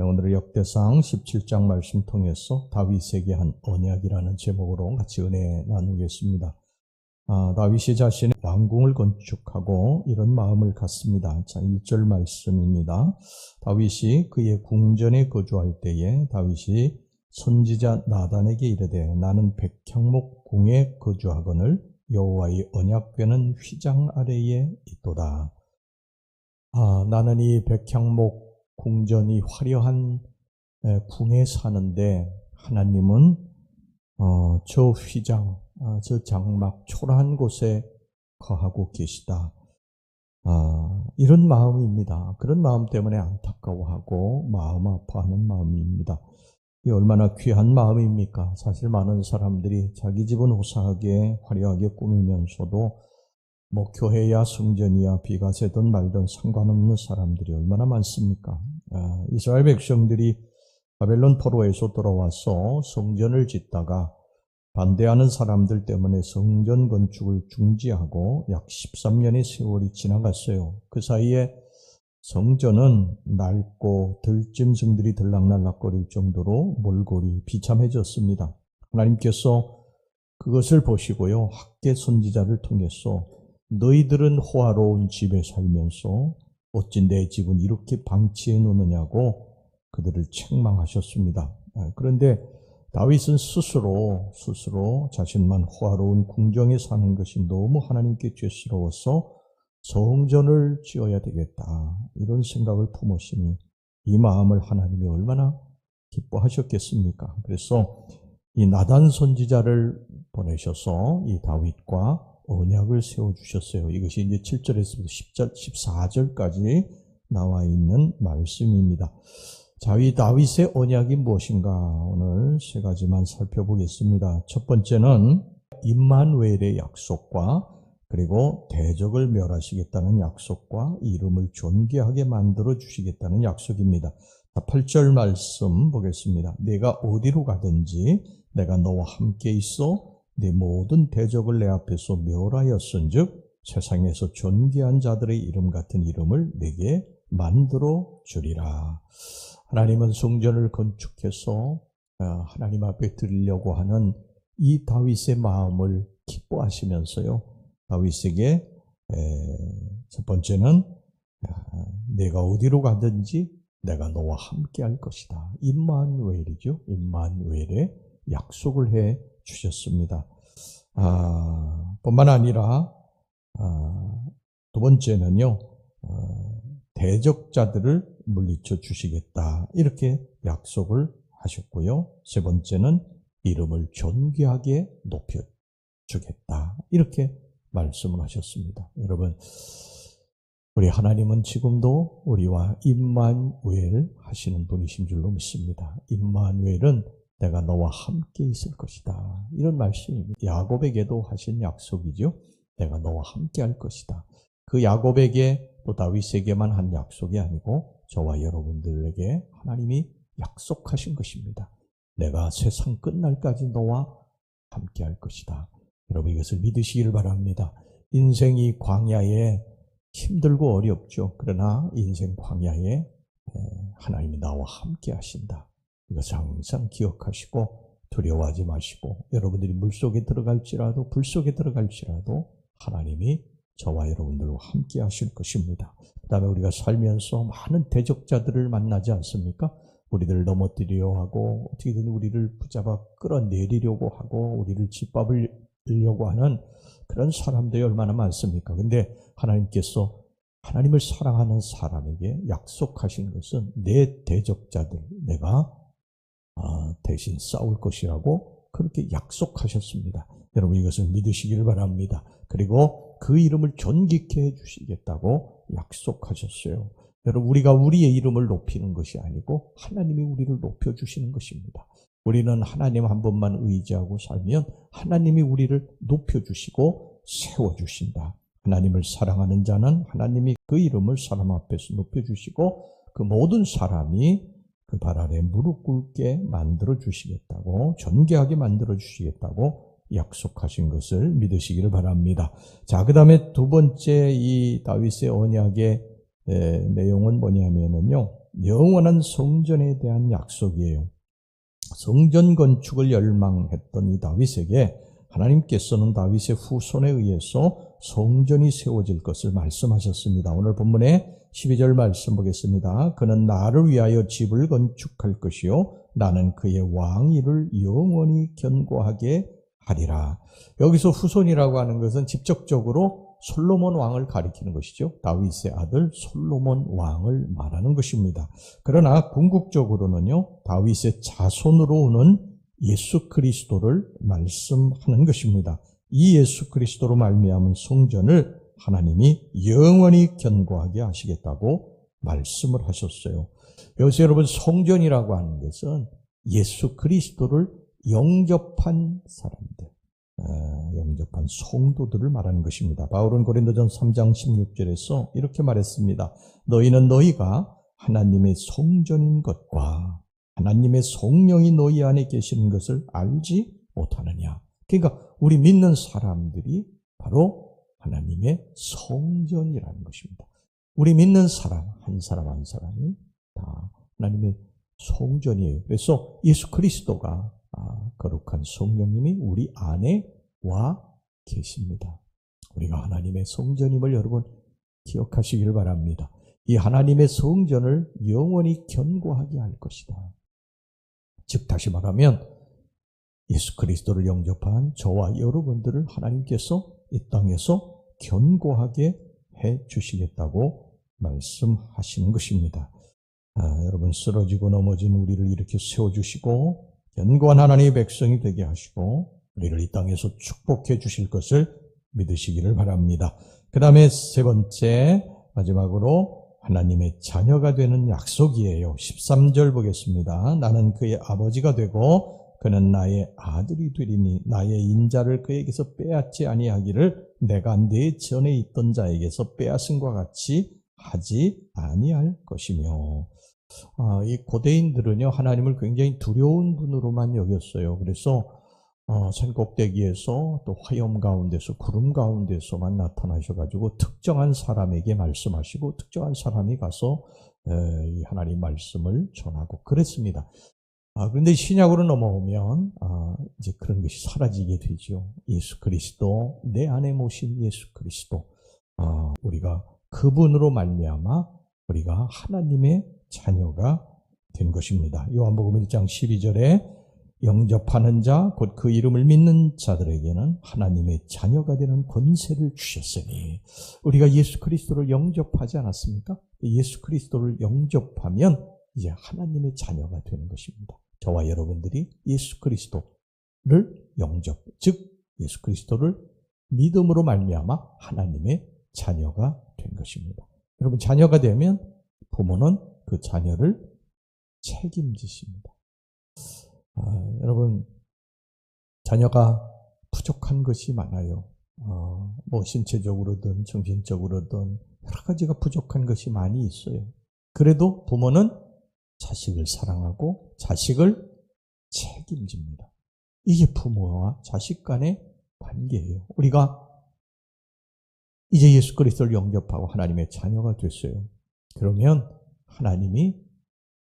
오늘의 역대상 17장 말씀 통해서 다윗에게 한 언약이라는 제목으로 같이 은혜 나누겠습니다. 다윗이 자신의 왕궁을 건축하고 이런 마음을 갖습니다. 자, 1절 말씀입니다. 다윗이 그의 궁전에 거주할 때에 다윗이 선지자 나단에게 이르되 나는 백향목 궁에 거주하거늘 여호와의 언약궤는 휘장 아래에 있도다. 나는 이 백향목 궁전이 화려한 궁에 사는데 하나님은 저 휘장, 저 장막 초라한 곳에 거하고 계시다. 이런 마음입니다. 그런 마음 때문에 안타까워하고 마음 아파하는 마음입니다. 이게 얼마나 귀한 마음입니까? 사실 많은 사람들이 자기 집은 호사하게 화려하게 꾸미면서도 교회야 성전이야 비가 새든 말든 상관없는 사람들이 얼마나 많습니까? 이스라엘 백성들이 바벨론 포로에서 돌아와서 성전을 짓다가 반대하는 사람들 때문에 성전 건축을 중지하고 약 13년의 세월이 지나갔어요. 그 사이에 성전은 낡고 들짐승들이 들락날락거릴 정도로 몰골이 비참해졌습니다. 하나님께서 그것을 보시고요, 학개 선지자를 통해서 너희들은 호화로운 집에 살면서 어찌 내 집은 이렇게 방치해 놓느냐고 그들을 책망하셨습니다. 그런데 다윗은 스스로 자신만 호화로운 궁정에 사는 것이 너무 하나님께 죄스러워서 성전을 지어야 되겠다, 이런 생각을 품었으니 이 마음을 하나님이 얼마나 기뻐하셨겠습니까? 그래서 이 나단 선지자를 보내셔서 이 다윗과 언약을 세워주셨어요. 이것이 이제 7절에서 14절까지 나와 있는 말씀입니다. 자, 이 다윗의 언약이 무엇인가 오늘 세 가지만 살펴보겠습니다. 첫 번째는 임마누엘의 약속과 그리고 대적을 멸하시겠다는 약속과 이름을 존귀하게 만들어 주시겠다는 약속입니다. 8절 말씀 보겠습니다. 내가 어디로 가든지 내가 너와 함께 있어 내 모든 대적을 내 앞에서 멸하였은즉 세상에서 존귀한 자들의 이름 같은 이름을 내게 만들어 주리라. 하나님은 성전을 건축해서 하나님 앞에 드리려고 하는 이 다윗의 마음을 기뻐하시면서요, 다윗에게 첫 번째는 내가 어디로 가든지 내가 너와 함께 할 것이다. 임마누엘이죠. 임마누엘의 약속을 해 주셨습니다. 뿐만 아니라 두 번째는요, 대적자들을 물리쳐 주시겠다, 이렇게 약속을 하셨고요. 세 번째는 이름을 존귀하게 높여 주겠다, 이렇게 말씀을 하셨습니다. 여러분, 우리 하나님은 지금도 우리와 임마누엘 하시는 분이신 줄로 믿습니다. 임마누엘은 내가 너와 함께 있을 것이다, 이런 말씀입니다. 야곱에게도 하신 약속이죠. 내가 너와 함께 할 것이다. 그 야곱에게 또 다윗에게만 한 약속이 아니고 저와 여러분들에게 하나님이 약속하신 것입니다. 내가 세상 끝날까지 너와 함께 할 것이다. 여러분, 이것을 믿으시기를 바랍니다. 인생이 광야에 힘들고 어렵죠. 그러나 인생 광야에 하나님이 나와 함께 하신다. 이것을 항상 기억하시고 두려워하지 마시고, 여러분들이 물속에 들어갈지라도 불속에 들어갈지라도 하나님이 저와 여러분들과 함께 하실 것입니다. 그 다음에 우리가 살면서 많은 대적자들을 만나지 않습니까? 우리들을 넘어뜨리려 하고 어떻게든 우리를 붙잡아 끌어내리려고 하고 우리를 짓밟으려고 하는 그런 사람들이 얼마나 많습니까? 근데 하나님께서 하나님을 사랑하는 사람에게 약속하신 것은 내 대적자들 내가 대신 싸울 것이라고 그렇게 약속하셨습니다. 여러분, 이것을 믿으시기를 바랍니다. 그리고 그 이름을 존귀케 해주시겠다고 약속하셨어요. 여러분, 우리가 우리의 이름을 높이는 것이 아니고 하나님이 우리를 높여주시는 것입니다. 우리는 하나님 한 분만 의지하고 살면 하나님이 우리를 높여주시고 세워주신다. 하나님을 사랑하는 자는 하나님이 그 이름을 사람 앞에서 높여주시고 그 모든 사람이 그 발 아래 무릎 꿇게 만들어 주시겠다고, 존귀하게 만들어 주시겠다고 약속하신 것을 믿으시기를 바랍니다. 자, 그 다음에 두 번째 이 다윗의 언약의 내용은 뭐냐면요, 영원한 성전에 대한 약속이에요. 성전 건축을 열망했던 이 다윗에게 하나님께서는 다윗의 후손에 의해서 성전이 세워질 것을 말씀하셨습니다. 오늘 본문의 12절 말씀 보겠습니다. 그는 나를 위하여 집을 건축할 것이요 나는 그의 왕위를 영원히 견고하게 하리라. 여기서 후손이라고 하는 것은 직접적으로 솔로몬 왕을 가리키는 것이죠. 다윗의 아들 솔로몬 왕을 말하는 것입니다. 그러나 궁극적으로는요, 다윗의 자손으로 오는 예수 그리스도를 말씀하는 것입니다. 이 예수 그리스도로 말미암은 성전을 하나님이 영원히 견고하게 하시겠다고 말씀을 하셨어요. 여기서 여러분, 성전이라고 하는 것은 예수 그리스도를 영접한 사람들, 영접한 성도들을 말하는 것입니다. 바울은 고린도전서 3장 16절에서 이렇게 말했습니다. 너희는 너희가 하나님의 성전인 것과 하나님의 성령이 너희 안에 계시는 것을 알지 못하느냐. 그러니까 우리 믿는 사람들이 바로 하나님의 성전이라는 것입니다. 우리 믿는 사람 한 사람 한 사람이 다 하나님의 성전이에요. 그래서 예수 그리스도가 거룩한 성령님이 우리 안에 와 계십니다. 우리가 하나님의 성전임을 여러분 기억하시기를 바랍니다. 이 하나님의 성전을 영원히 견고하게 할 것이다. 즉 다시 말하면 예수 그리스도를 영접한 저와 여러분들을 하나님께서 이 땅에서 견고하게 해 주시겠다고 말씀하시는 것입니다. 여러분, 쓰러지고 넘어진 우리를 이렇게 세워주시고 견고한 하나님의 백성이 되게 하시고 우리를 이 땅에서 축복해 주실 것을 믿으시기를 바랍니다. 그 다음에 세 번째, 마지막으로 하나님의 자녀가 되는 약속이에요. 13절 보겠습니다. 나는 그의 아버지가 되고 그는 나의 아들이 되리니 나의 인자를 그에게서 빼앗지 아니하기를 내가 내 전에 있던 자에게서 빼앗음과 같이 하지 아니할 것이며. 이 고대인들은요, 하나님을 굉장히 두려운 분으로만 여겼어요. 그래서 산 꼭대기에서 또 화염 가운데서 구름 가운데서만 나타나셔가지고 특정한 사람에게 말씀하시고 특정한 사람이 가서 이 하나님 말씀을 전하고 그랬습니다. 그런데 신약으로 넘어오면 이제 그런 것이 사라지게 되죠. 예수 그리스도, 내 안에 모신 예수 그리스도, 우리가 그분으로 말미암아 우리가 하나님의 자녀가 된 것입니다. 요한복음 1장 12절에 영접하는 자, 곧 그 이름을 믿는 자들에게는 하나님의 자녀가 되는 권세를 주셨으니, 우리가 예수 그리스도를 영접하지 않았습니까? 예수 그리스도를 영접하면 이제 하나님의 자녀가 되는 것입니다. 저와 여러분들이 예수 그리스도를 영접, 즉 예수 그리스도를 믿음으로 말미암아 하나님의 자녀가 된 것입니다. 여러분, 자녀가 되면 부모는 그 자녀를 책임지십니다. 여러분, 자녀가 부족한 것이 많아요. 뭐 신체적으로든 정신적으로든 여러 가지가 부족한 것이 많이 있어요. 그래도 부모는 자식을 사랑하고 자식을 책임집니다. 이게 부모와 자식 간의 관계예요. 우리가 이제 예수 그리스도를 영접하고 하나님의 자녀가 됐어요. 그러면 하나님이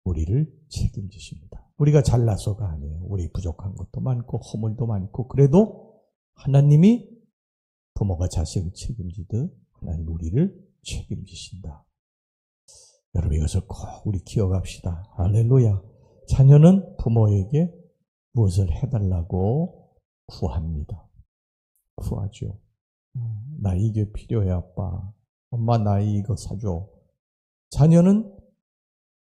우리를 책임지십니다. 우리가 잘나서가 아니에요. 우리 부족한 것도 많고 허물도 많고, 그래도 하나님이 부모가 자식을 책임지듯 하나님 우리를 책임지신다. 여러분, 이것을 꼭 우리 기억합시다. 할렐루야. 자녀는 부모에게 무엇을 해달라고 구합니다. 구하죠. 나 이게 필요해, 아빠. 엄마, 나 이거 사줘. 자녀는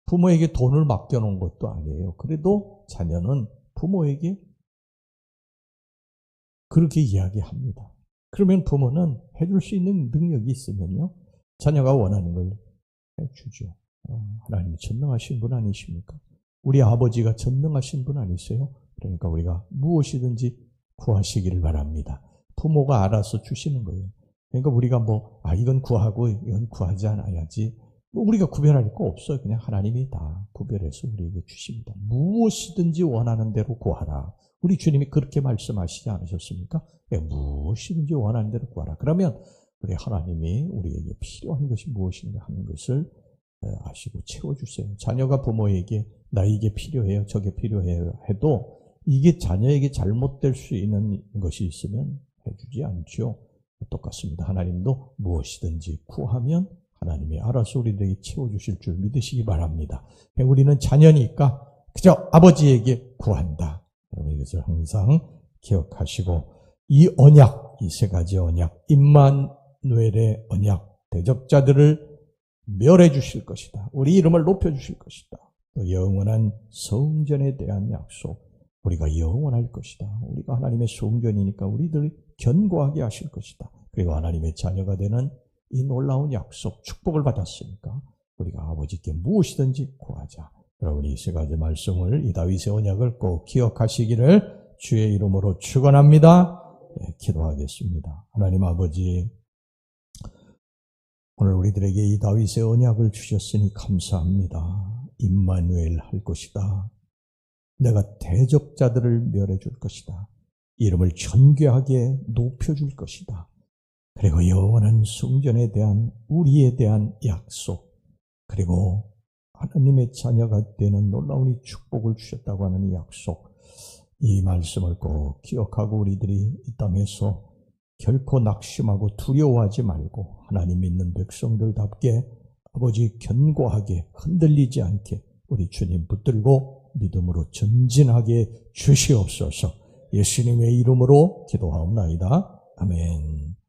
부모에게 돈을 맡겨놓은 것도 아니에요. 그래도 자녀는 부모에게 그렇게 이야기합니다. 그러면 부모는 해줄 수 있는 능력이 있으면요, 자녀가 원하는 걸 해주죠. 하나님이 전능하신 분 아니십니까? 우리 아버지가 전능하신 분 아니세요? 그러니까 우리가 무엇이든지 구하시기를 바랍니다. 부모가 알아서 주시는 거예요. 그러니까 우리가 이건 구하고 이건 구하지 않아야지, 우리가 구별할 거 없어요. 그냥 하나님이 다 구별해서 우리에게 주십니다. 무엇이든지 원하는 대로 구하라. 우리 주님이 그렇게 말씀하시지 않으셨습니까? 무엇이든지 원하는 대로 구하라. 그러면 우리 하나님이 우리에게 필요한 것이 무엇인가 하는 것을 아시고 채워주세요. 자녀가 부모에게 나에게 필요해요, 저게 필요해요 해도 이게 자녀에게 잘못될 수 있는 것이 있으면 해주지 않죠. 똑같습니다. 하나님도 무엇이든지 구하면 하나님이 알아서 우리들에게 채워주실 줄 믿으시기 바랍니다. 우리는 자녀니까 그저 아버지에게 구한다. 여러분 이것을 항상 기억하시고 이 언약, 이 세 가지 언약, 임마누엘의 언약, 대적자들을 멸해 주실 것이다. 우리 이름을 높여 주실 것이다. 또 영원한 성전에 대한 약속, 우리가 영원할 것이다. 우리가 하나님의 성전이니까 우리들이 견고하게 하실 것이다. 그리고 하나님의 자녀가 되는 이 놀라운 약속, 축복을 받았으니까 우리가 아버지께 무엇이든지 구하자. 여러분이 이 세 가지 말씀을, 이 다윗의 언약을 꼭 기억하시기를 주의 이름으로 축원합니다. 네, 기도하겠습니다. 하나님 아버지, 오늘 우리들에게 이 다윗의 언약을 주셨으니 감사합니다. 임마누엘 할 것이다. 내가 대적자들을 멸해 줄 것이다. 이름을 존귀하게 높여줄 것이다. 그리고 영원한 성전에 대한 우리에 대한 약속, 그리고 하나님의 자녀가 되는 놀라운 이 축복을 주셨다고 하는 이 약속, 이 말씀을 꼭 기억하고 우리들이 이 땅에서 결코 낙심하고 두려워하지 말고 하나님 믿는 백성들답게 아버지 견고하게 흔들리지 않게 우리 주님 붙들고 믿음으로 전진하게 주시옵소서. 예수님의 이름으로 기도하옵나이다. 아멘.